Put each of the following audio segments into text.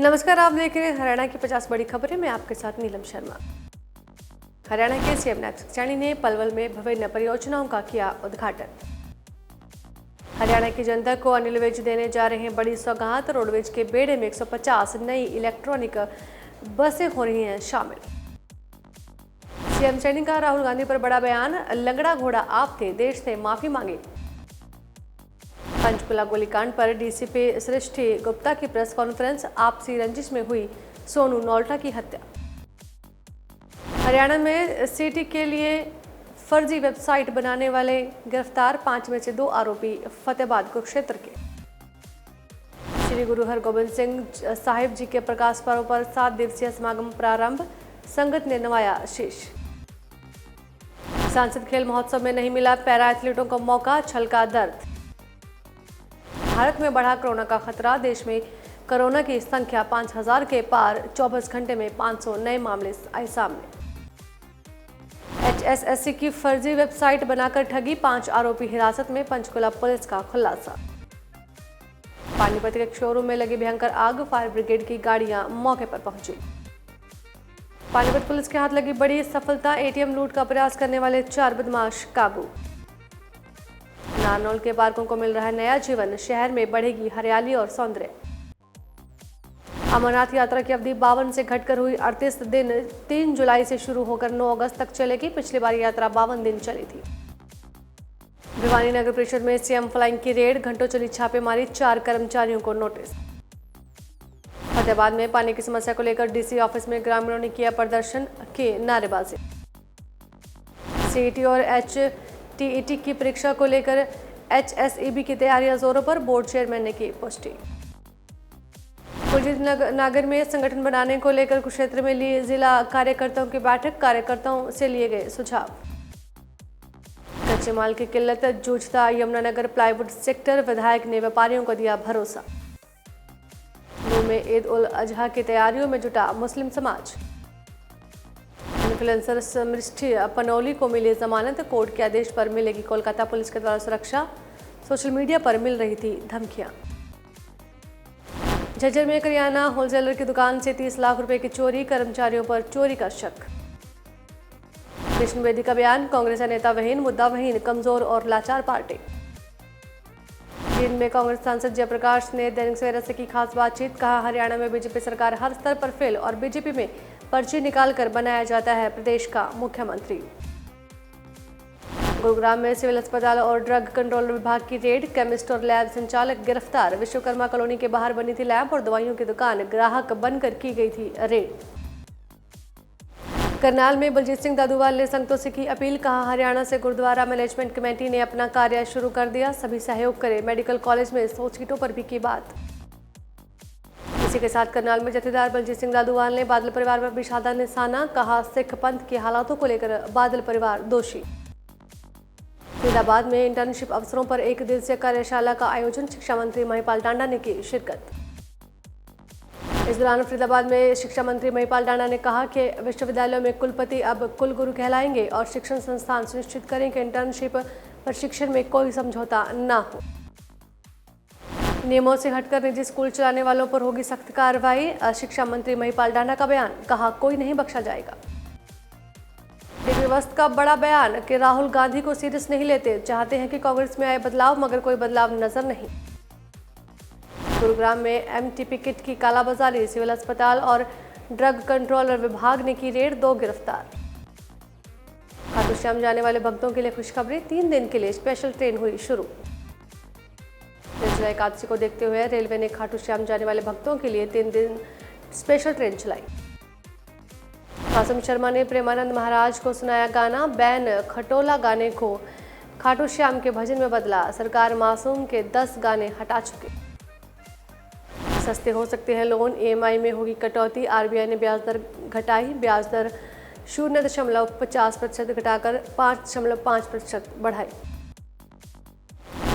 नमस्कार, आप देख रहे हैं हरियाणा की 50 बड़ी खबरें। मैं आपके साथ नीलम शर्मा। हरियाणा के सीएम नैपसेक सैनी ने पलवल में विभिन्न परियोजनाओं का किया उद्घाटन। हरियाणा की जनता को अनिल विज देने जा रहे हैं बड़ी सौगात। रोडवेज के बेड़े में 150 नई इलेक्ट्रॉनिक बसें हो रही हैं शामिल। सीएम सैनी का राहुल गांधी पर बड़ा बयान, लंगड़ा घोड़ा आप थे, देश से माफी मांगी। पंचकुला गोलीकांड पर डीसीपी सृष्टि गुप्ता की प्रेस कॉन्फ्रेंस, आपसी रंजिश में हुई सोनू नौल्टा की हत्या। हरियाणा में सीटी के लिए फर्जी वेबसाइट बनाने वाले गिरफ्तार, 5 में से 2 आरोपी फतेहाबाद कुरुक्षेत्र के। श्री गुरु हरगोबिंद सिंह साहिब जी के प्रकाश पर्व पर 7 दिवसीय समागम प्रारंभ, संगत ने नवाया शीश। सांसद खेल महोत्सव में नहीं मिला पैरा एथलीटों को मौका, छलका दर्द। भारत में बढ़ा कोरोना का खतरा, देश में कोरोना की संख्या 5000 के पार, 24 घंटे में 500 नए मामले आए सामने। HSSC की फर्जी वेबसाइट बनाकर ठगी, 5 आरोपी हिरासत में, पंचकुला पुलिस का खुलासा। पानीपत के शोरूम में लगी भयंकर आग, फायर ब्रिगेड की गाड़ियां मौके पर पहुंची। पानीपत पुलिस के हाथ लगी बड़ी सफलता, ATM लूट का प्रयास करने वाले 4 बदमाश काबू। नारनौल के पार्कों को मिल रहा है नया जीवन, शहर में बढ़ेगी हरियाली और सौंदर्य। अमरनाथ यात्रा की अवधि 52 से घटकर हुई 38 दिन, 3 जुलाई से शुरू होकर 9 अगस्त तक चलेगी। पिछली बार यात्रा 52 दिन चली थी। भिवानी नगर परिषद में सीएम फ्लाइंग की रेड, घंटों चली छापेमारी, 4 कर्मचारियों को नोटिस। फतेहाबाद में पानी की समस्या को लेकर डीसी ऑफिस में ग्रामीणों ने किया प्रदर्शन, की नारेबाजी। सीईटी और HTET की परीक्षा को लेकर HSEB की तैयारियां जोरों पर, बोर्ड चेयरमैन ने की पुष्टि। कुलजीत नगर में संगठन बनाने को लेकर कुरुक्षेत्र में ली जिला कार्यकर्ताओं की बैठक, कार्यकर्ताओं से लिए गए सुझाव। कच्चे माल की किल्लत जूझता यमुनानगर प्लाईवुड सेक्टर, विधायक ने व्यापारियों को दिया भरोसा। नूंह में ईद उल अजहा की तैयारियों में जुटा मुस्लिम समाज। इन्फ्लुएंसर समृष्टि पनौली को मिली जमानत, कोर्ट के आदेश पर मिलेगी कोलकाता पुलिस के द्वारा सुरक्षा, सोशल मीडिया पर मिल रही थी धमकियां। झज्जर में करियाना होलसेलर की दुकान से 30 लाख रुपए की चोरी, कर्मचारियों पर चोरी का शक। कृष्ण बेदी का बयान, कांग्रेस नेता वहीन, मुद्दा वहीन, कमजोर और लाचार पार्टी। जींद में कांग्रेस सांसद जयप्रकाश ने दैनिक सवेरा से की खास बातचीत, कहा हरियाणा में बीजेपी सरकार हर स्तर पर फेल और बीजेपी में पर्ची निकालकर बनाया जाता है प्रदेश का मुख्यमंत्री। गुरुग्राम में सिविल अस्पताल और ड्रग कंट्रोल विभाग की रेड, केमिस्ट और लैब संचालक गिरफ्तार। विश्वकर्मा कॉलोनी के बाहर बनी थी लैब और दवाइयों की दुकान, ग्राहक बनकर की गई थी रेड। करनाल में बलजीत सिंह दादूवाल ने संगतों से की अपील, कहा हरियाणा से गुरुद्वारा मैनेजमेंट कमेटी ने अपना कार्य शुरू कर दिया, सभी सहयोग करें। मेडिकल कॉलेज में 100 सीटों पर भी की बात। इसी के साथ करनाल में जथेदार बलजीत सिंह दादूवाल ने बादल परिवार पर विषादा निशाना, कहा सिख पंथ के हालातों को लेकर बादल परिवार दोषी। फरीदाबाद में इंटर्नशिप अवसरों पर 1 दिवसीय कार्यशाला का आयोजन, शिक्षा मंत्री महिपाल टांडा ने की शिरकत। इस दौरान फरीदाबाद में शिक्षा मंत्री महिपाल टांडा ने कहा कि विश्वविद्यालयों में कुलपति अब कुलगुरु कहलाएंगे और शिक्षण संस्थान सुनिश्चित करें कि इंटर्नशिप प्रशिक्षण में कोई समझौता न हो। नियमों से हटकर निजी स्कूल चलाने वालों पर होगी सख्त कार्रवाई, शिक्षा मंत्री महिपाल टांडा का बयान, कहा कोई नहीं बख्शा जाएगा। डीपी वस्त का बड़ा बयान कि राहुल गांधी को सीरियस नहीं लेते, चाहते हैं कि कांग्रेस में आए बदलाव मगर कोई बदलाव नजर नहीं। गुरुग्राम में MTP किट की कालाबाजारी, सिविल अस्पताल और ड्रग कंट्रोलर विभाग ने की रेड, 2 गिरफ्तार। खाटू श्याम जाने वाले भक्तों के लिए खुशखबरी, 3 दिन के लिए स्पेशल ट्रेन हुई शुरू। निर्जला एकादशी को देखते हुए रेलवे ने खाटू श्याम जाने वाले भक्तों के लिए 3 दिन स्पेशल ट्रेन चलाई। कासिम शर्मा ने प्रेमानंद महाराज को सुनाया गाना, बैन खटोला गाने को खाटू श्याम के भजन में बदला, सरकार मासूम के 10 गाने हटा चुके। सस्ते हो सकते हैं लोन, EMI में होगी कटौती, RBI ने ब्याज दर घटाई, ब्याज दर 0.50% घटाकर 5.5% बढ़ाई।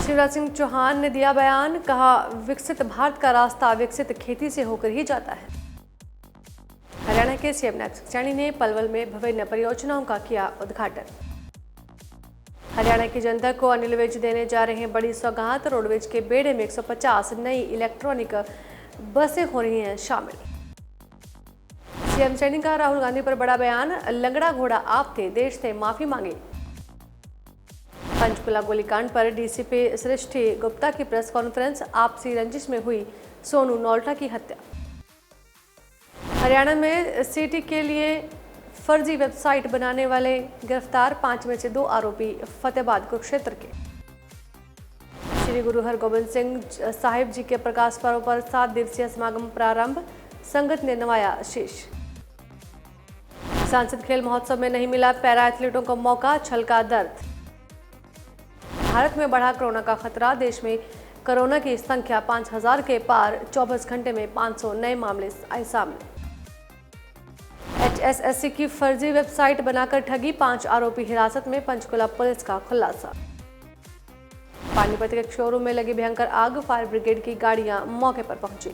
शिवराज सिंह चौहान ने दिया बयान, कहा विकसित भारत का रास्ता विकसित खेती से होकर ही जाता है। हरियाणा के सीएम नैपसेक सैनी ने पलवल में विभिन्न परियोजनाओं का किया उद्घाटन। हरियाणा की जनता को अनिल विज देने जा रहे हैं बड़ी सौगात। रोडवेज के बेड़े में 150 नई इलेक्ट्रॉनिक बसें हो रही हैं शामिल। सीएम सैनी का राहुल गांधी पर बड़ा बयान, लंगड़ा घोड़ा आप थे, देश से माफी मांगी। पंचकुला गोलीकांड पर डीसीपी सृष्टि गुप्ता की प्रेस कॉन्फ्रेंस, आपसी रंजिश में हुई सोनू नौल्टा की हत्या। हरियाणा में सीटी के लिए फर्जी वेबसाइट बनाने वाले गिरफ्तार, 5 में से 2 आरोपी फतेहाबाद कुरुक्षेत्र के। श्री गुरु हरगोबिंद सिंह साहिब जी के प्रकाश पर्व पर 7 दिवसीय समागम प्रारंभ, संगत ने नवाया शीश। सांसद खेल महोत्सव में नहीं मिला पैरा एथलीटों को मौका, छलका दर्द। भारत में बढ़ा कोरोना का खतरा, देश में कोरोना की संख्या 5000 के पार, 24 घंटे में 500 नए मामले आए सामने। HSSC की फर्जी वेबसाइट बनाकर ठगी, 5 आरोपी हिरासत में, पंचकुला पुलिस का खुलासा। पानीपत के शोरूम में लगी भयंकर आग, फायर ब्रिगेड की गाड़ियां मौके पर पहुंची।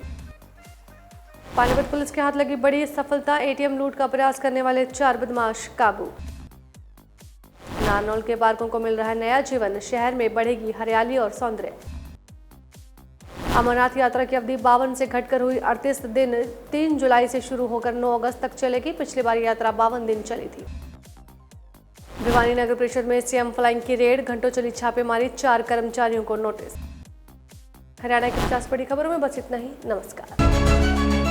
पानीपत पुलिस के हाथ लगी बड़ी सफलता, ATM लूट का प्रयास करने वाले 4 बदमाश काबू। नारनौल के पार्कों को मिल रहा है नया जीवन, शहर में बढ़ेगी हरियाली और सौंदर्य। अमरनाथ यात्रा की अवधि 52 से घटकर हुई 38 दिन, 3 जुलाई से शुरू होकर 9 अगस्त तक चलेगी। पिछली बार यात्रा 52 दिन चली थी। भिवानी नगर परिषद में सीएम फ्लाइंग की रेड, घंटों चली छापेमारी, 4 कर्मचारियों को नोटिस। हरियाणा की 50 बड़ी खबरों में बस इतना ही। नमस्कार।